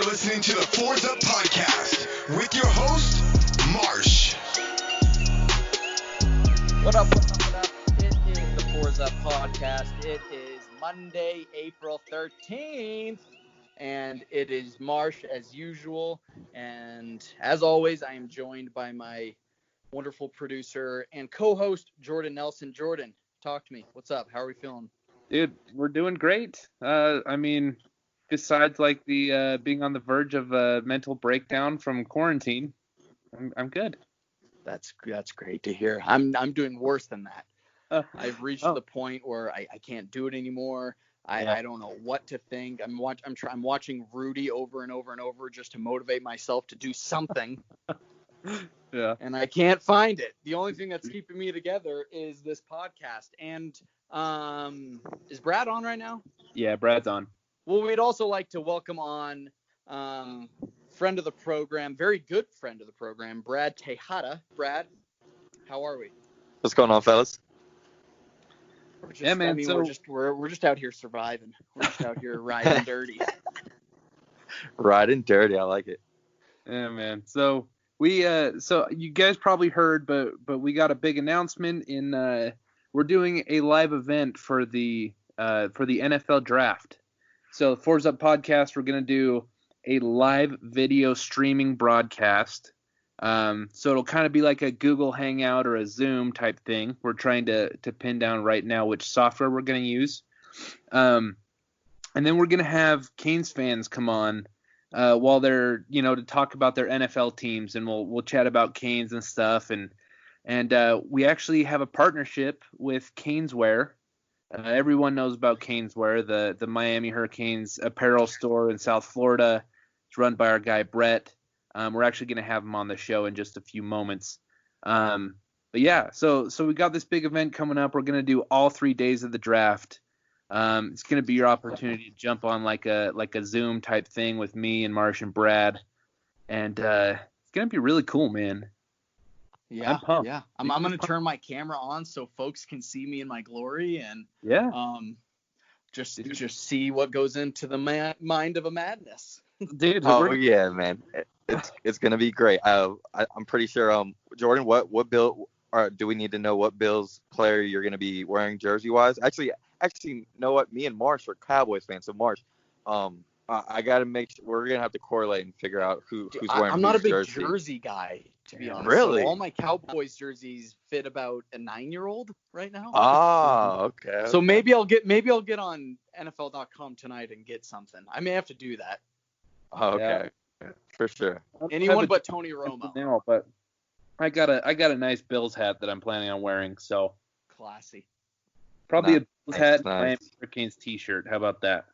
listening to the Fours Up Podcast with your host, Marsh. What up? It is the Fours Up Podcast. It is Monday, April 13th, and it is Marsh as usual. And as always, I am joined by my wonderful producer and co-host, Jordan Nelson. Jordan, talk to me. What's up? How are we feeling? Dude, we're doing great. Besides like the being on the verge of a mental breakdown from quarantine, I'm good. That's great to hear. I'm doing worse than that. I've reached the point where I can't do it anymore. I don't know what to think. I'm watching Rudy over and over and over just to motivate myself to do something. Yeah. And I can't find it. The only thing that's keeping me together is this podcast. And is Brad on right now? Yeah, Brad's on. Well, we'd also like to welcome on friend of the program, very good friend of the program, Brad Tejada. Brad, how are we? What's going on, fellas? We're just out here surviving. We're just out here riding dirty. Riding dirty, I like it. Yeah, man. So so you guys probably heard, but we got a big announcement we're doing a live event for the NFL draft. So the Fours Up Podcast, we're gonna do a live video streaming broadcast. So it'll kind of be like a Google Hangout or a Zoom type thing. We're trying to pin down right now which software we're gonna use. And then we're gonna have Canes fans come on while they're, to talk about their NFL teams, and we'll chat about Canes and stuff. And we actually have a partnership with CanesWear. Everyone knows about CanesWear, the Miami Hurricanes apparel store in South Florida. It's run by our guy Brett. We're actually going to have him on the show in just a few moments. But yeah, so we got this big event coming up. We're going to do all 3 days of the draft. It's going to be your opportunity to jump on like a Zoom type thing with me and Marsh and Brad. And it's going to be really cool, man. Yeah, I'm pumped. yeah. I'm going to turn my camera on so folks can see me in my glory and just see what goes into the mind of a madness. Dude, yeah, man. It's going to be great. I'm pretty sure Jordan, what bill do we need to know what Bills player you're going to be wearing jersey-wise? Actually, you know what? Me and Marsh are Cowboys fans, so Marsh, I got to make sure we're going to have to correlate and figure out who's wearing I'm not a big jersey. jersey guy, to be honest. Really? So all my Cowboys jerseys fit about a 9-year-old right now. Oh, okay. So maybe I'll get on NFL.com tonight and get something. I may have to do that. Oh, okay. Yeah. For sure. Anyone but Tony Romo. Now, but I got a nice Bills hat that I'm planning on wearing, so classy. Probably a Bills hat, nice. Miami Hurricanes t-shirt. How about that?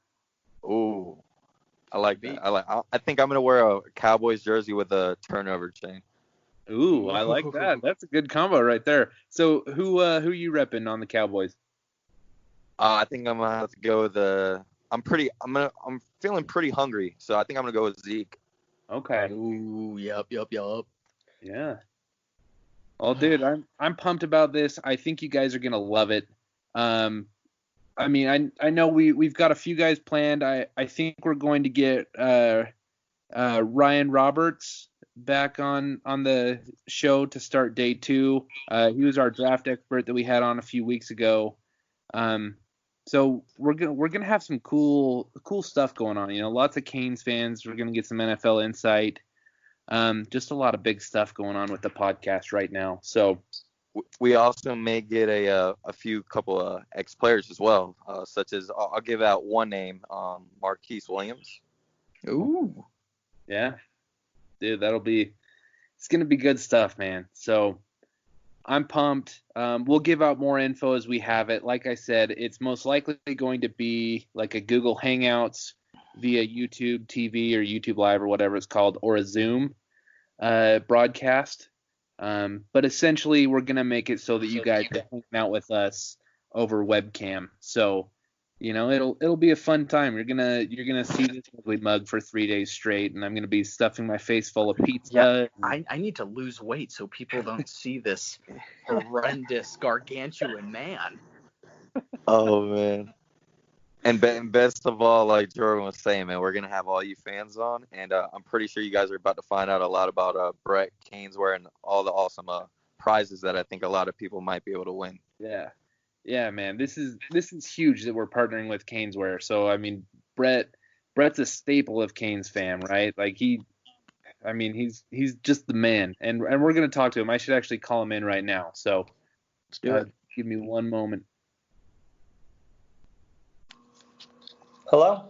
Ooh, I like that. I think I'm gonna wear a Cowboys jersey with a turnover chain. Ooh, I like that. That's a good combo right there. So who you repping on the Cowboys? I think I'm gonna have to go with I'm feeling pretty hungry, so I think I'm gonna go with Zeke. Okay. Ooh, yep. Yeah. Well, dude, I'm pumped about this. I think you guys are gonna love it. I know we've got a few guys planned. I think we're going to get Ryan Roberts back on the show to start day 2. He was our draft expert that we had on a few weeks ago. So we're gonna have some cool stuff going on. Lots of Canes fans. We're gonna get some NFL insight. Just a lot of big stuff going on with the podcast right now. So we also may get a couple of ex-players as well, such as I'll give out one name, Marquise Williams. Ooh. Yeah. Dude, it's going to be good stuff, man. So I'm pumped. We'll give out more info as we have it. Like I said, it's most likely going to be like a Google Hangouts via YouTube TV or YouTube Live or whatever it's called, or a Zoom broadcast. But essentially, we're going to make it so that you guys can hang out with us over webcam. So, it'll be a fun time. You're gonna see this ugly mug for 3 days straight, and I'm gonna be stuffing my face full of pizza. Yeah, I need to lose weight so people don't see this horrendous gargantuan man. Oh man. And best of all, like Jordan was saying, man, we're gonna have all you fans on, and I'm pretty sure you guys are about to find out a lot about Brett CanesWear and all the awesome prizes that I think a lot of people might be able to win. Yeah, man. This is huge that we're partnering with CanesWear. So I mean, Brett's a staple of Canes fan, right? Like he's just the man, and we're gonna talk to him. I should actually call him in right now. So give me one moment. Hello?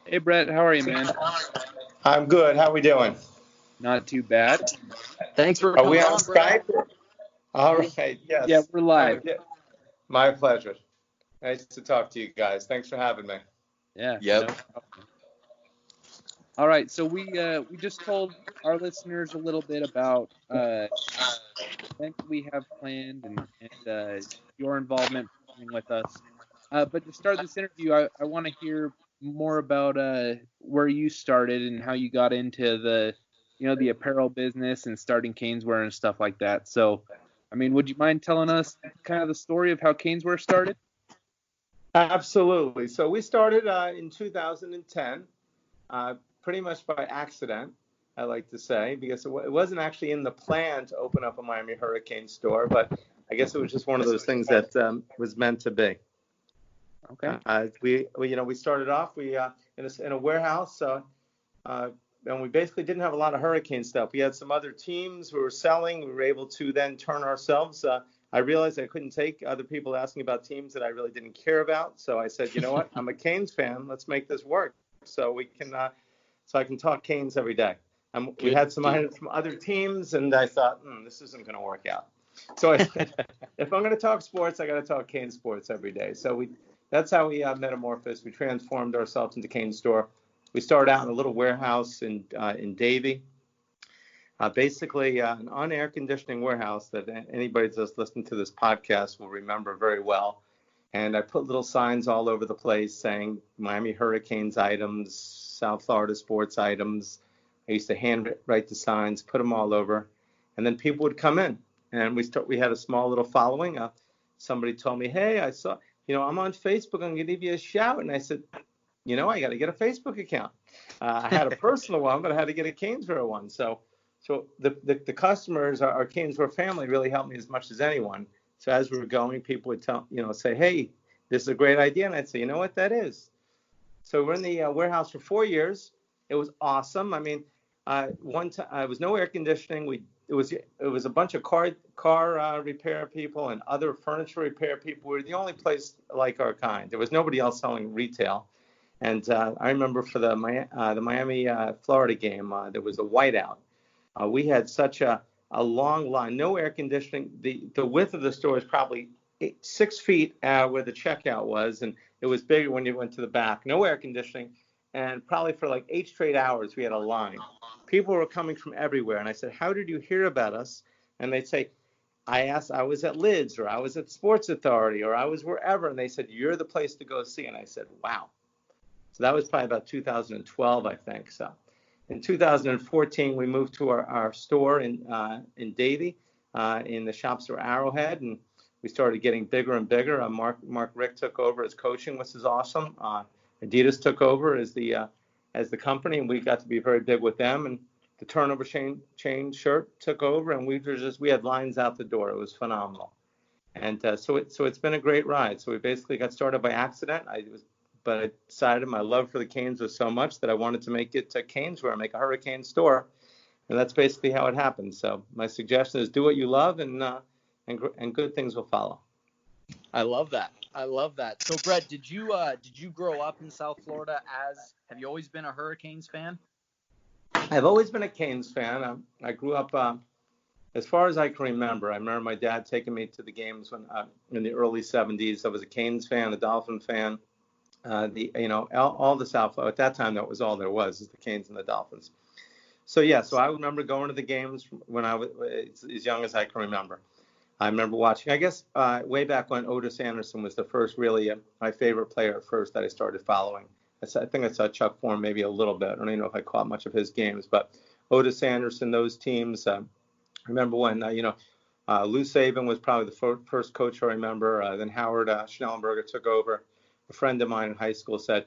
Hey, Brett, how are you, man? I'm good. How are we doing? Not too bad. Thanks for Are coming we on Brett. Skype? All right. Yes. Yeah, we're live. My pleasure. Nice to talk to you guys. Thanks for having me. Yeah. Yep. No problem. All right. So we just told our listeners a little bit about events we have planned and your involvement with us. But to start this interview, I want to hear more about where you started and how you got into the apparel business and starting CanesWear and stuff like that. So, I mean, would you mind telling us kind of the story of how CanesWear started? Absolutely. So we started in 2010, pretty much by accident, I like to say, because it wasn't actually in the plan to open up a Miami Hurricane store, but I guess it was just one of those things that was meant to be. Okay. We started off in a warehouse, and we basically didn't have a lot of hurricane stuff. We had some other teams we were selling. We were able to then turn ourselves. I realized I couldn't take other people asking about teams that I really didn't care about. So I said, you know what? I'm a Canes fan. Let's make this work. So I can talk Canes every day. We had some items from other teams, and I thought, this isn't going to work out. So I said, if I'm going to talk sports, I got to talk Canes sports every day. So that's how we metamorphosed. We transformed ourselves into Canes store. We started out in a little warehouse in Davie. Basically an on-air conditioning warehouse that anybody that's listening to this podcast will remember very well. And I put little signs all over the place saying Miami Hurricanes items, South Florida sports items. I used to hand write the signs, put them all over, and then people would come in. And we had a small little following. Somebody told me, hey, I saw, I'm on Facebook. I'm going to give you a shout. And I said, I got to get a Facebook account. I had a personal one, but I had to get a CanesWear one. So the customers, our CanesWear family, really helped me as much as anyone. So as we were going, people would say, hey, this is a great idea. And I'd say, you know what that is? So we're in the warehouse for 4 years. It was awesome. I mean, one time it was no air conditioning. It was a bunch of car repair people and other furniture repair people. We were the only place like our kind. There was nobody else selling retail. And I remember for the Miami Florida game, there was a whiteout. We had such a long line, no air conditioning. The width of the store is probably 6 feet where the checkout was, and it was bigger when you went to the back. No air conditioning, and probably for like 8 straight hours we had a line. People were coming from everywhere, and I said, how did you hear about us? And they'd say, I was at Lids, or I was at Sports Authority, or I was wherever, and they said, you're the place to go see. And I said, wow. So that was probably about 2012, I think. So in 2014, we moved to our store in Davie, in the shop store Arrowhead, and we started getting bigger and bigger. Mark Rick took over as coaching, which is awesome. Adidas took over as the company, and we got to be very big with them. And the turnover chain shirt took over, and we had lines out the door. It was phenomenal. And so it's been a great ride. So we basically got started by accident. But I decided my love for the Canes was so much that I wanted to make it to CanesWear, make a Hurricane store, and that's basically how it happened. So my suggestion is do what you love, and good things will follow. I love that. So Brett, did you grow up in South Florida? Have you always been a Hurricanes fan? I've always been a Canes fan. I grew up as far as I can remember. I remember my dad taking me to the games when in the early 70s. I was a Canes fan, a Dolphin fan. All the South Florida at that time, that was all there was, is the Canes and the Dolphins. So I remember going to the games when I was as young as I can remember. I remember watching, I guess, way back when Otis Anderson was the first really my favorite player at first that I started following. I think I saw Chuck Form maybe a little bit. I don't even know if I caught much of his games, but Otis Anderson, those teams. I remember when Lou Saban was probably the first coach I remember. Then Howard Schnellenberger took over. a friend of mine in high school said,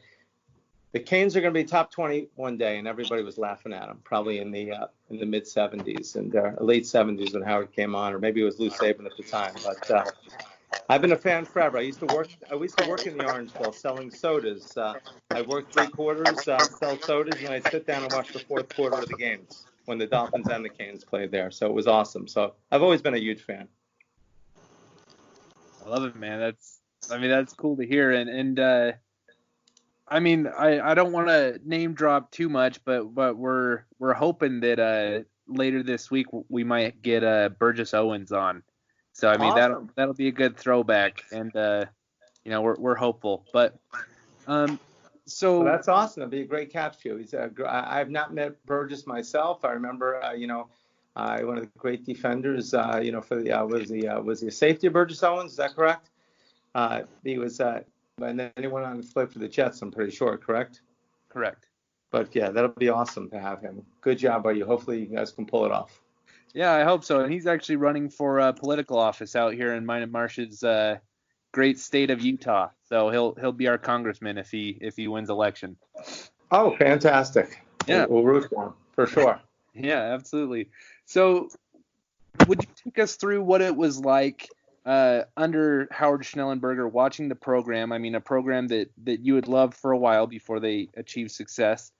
the Canes are going to be top 20 one day, and everybody was laughing at him, probably in the mid 70s and late 70s when Howard came on, or maybe it was Lou Saban at the time. But I've been a fan forever. I used to work in the Orange Bowl selling sodas. I worked 3 quarters, sell sodas, and I'd sit down and watch the 4th quarter of the games when the Dolphins and the Canes played there. So it was awesome. So I've always been a huge fan. I love it, man. That's cool to hear. And I don't want to name drop too much, but we're hoping that later this week we might get Burgess Owens on. So Awesome. that'll be a good throwback, and we're hopeful. But so well, that's awesome. It'll be a great catch for you. I've not met Burgess myself. I remember one of the great defenders. For the was he a safety, Burgess Owens? Is that correct? He was. And then he went on to play for the Jets, I'm pretty sure, correct? Correct. But, yeah, that'll be awesome to have him. Good job by you. Hopefully you guys can pull it off. Yeah, I hope so. And he's actually running for political office out here in mine and Marsh's great state of Utah. So he'll be our congressman if he wins election. Oh, fantastic. Yeah. We'll root for him, for sure. Yeah, absolutely. So would you take us through what it was like under Howard Schnellenberger, watching the program? I mean, a program that you had loved for a while before they achieved success.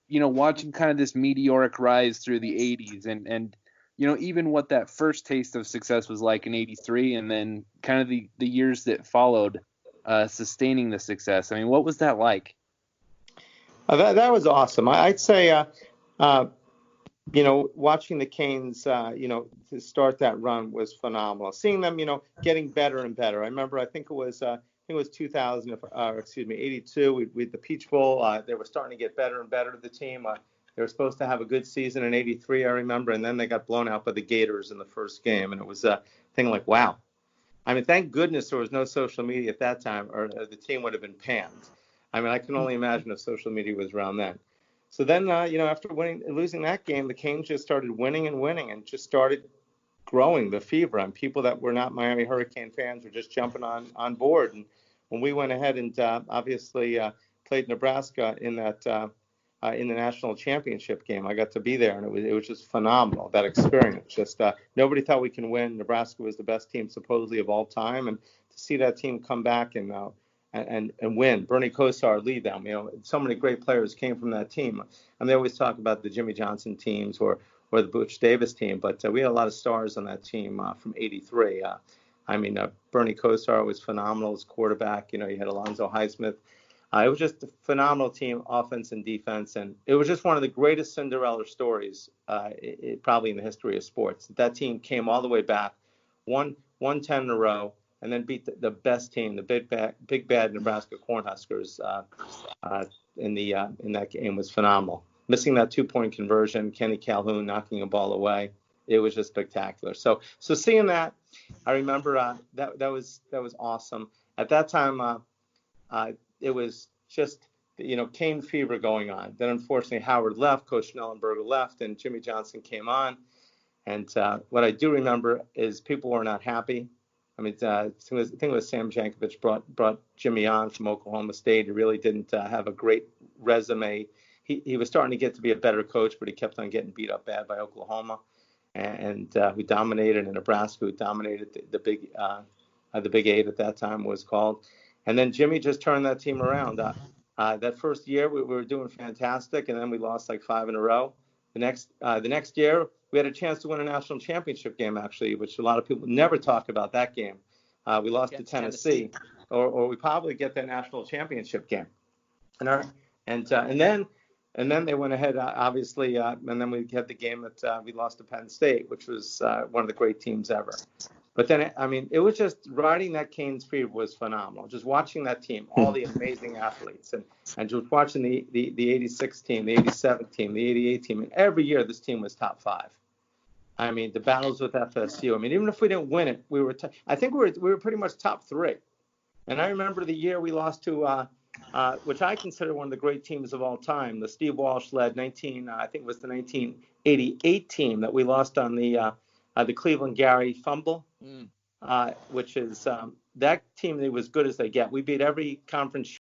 Watching kind of this meteoric rise through the 80s and even what that first taste of success was like in 83, and then kind of the years that followed, sustaining the success. I mean, what was that like? That was awesome. I'd say, watching the Canes, to start that run was phenomenal. Seeing them, getting better and better. I remember, I think it was 2000, 82. We had the Peach Bowl. They were starting to get better and better to the team. They were supposed to have a good season in 83, I remember, and then they got blown out by the Gators in the first game. And it was a thing like, wow. I mean, thank goodness there was no social media at that time, or the team would have been panned. I mean, I can only imagine if social media was around then. So then, after losing that game, the Canes just started winning and just started growing the fever. And people that were not Miami Hurricane fans were just jumping on board. And when we went ahead and obviously played Nebraska in that in the national championship game, I got to be there, and it was just phenomenal, that experience. Just nobody thought we can win. Nebraska was the best team supposedly of all time, and to see that team come back and win. Bernie Kosar lead them. So many great players came from that team. And they always talk about the Jimmy Johnson teams or the Butch Davis team, but we had a lot of stars on that team from 83. Bernie Kosar was phenomenal as quarterback. You had Alonzo Highsmith. It was just a phenomenal team, offense and defense, and it was just one of the greatest Cinderella stories probably in the history of sports. That team came all the way back, won 10 in a row, and then beat the best team, the big bad Nebraska Cornhuskers in that game. Was phenomenal. Missing that 2-point conversion, Kenny Calhoun knocking a ball away, it was just spectacular. So seeing that, I remember that was awesome. At that time, it was just Cane fever going on. Then unfortunately Howard left, Coach Schnellenberger left, and Jimmy Johnson came on. And what I do remember is people were not happy. I mean, I think it was Sam Jankovich brought Jimmy on from Oklahoma State. He really didn't have a great resume. He was starting to get to be a better coach, but he kept on getting beat up bad by Oklahoma. And we dominated in Nebraska, who dominated the Big Eight at that time was called. And then Jimmy just turned that team around. That first year we were doing fantastic, and then we lost like 5 in a row. The next year we had a chance to win a national championship game, actually, which a lot of people never talk about that game. We lost to Tennessee, or we probably get that national championship game. And then they went ahead, obviously, and then we had the game that we lost to Penn State, which was one of the great teams ever. But then, it was just riding that Canes fever was phenomenal. Just watching that team, all the amazing athletes, and just watching the 86 team, the 87 team, the 88 team. And every year this team was top 5. The battles with FSU. Even if we didn't win it, I think we were pretty much top 3. And I remember the year we lost to, which I consider one of the great teams of all time, the Steve Walsh-led I think it was the 1988 team that we lost on the Cleveland Gary fumble, which is that team was good as they get. We beat every conference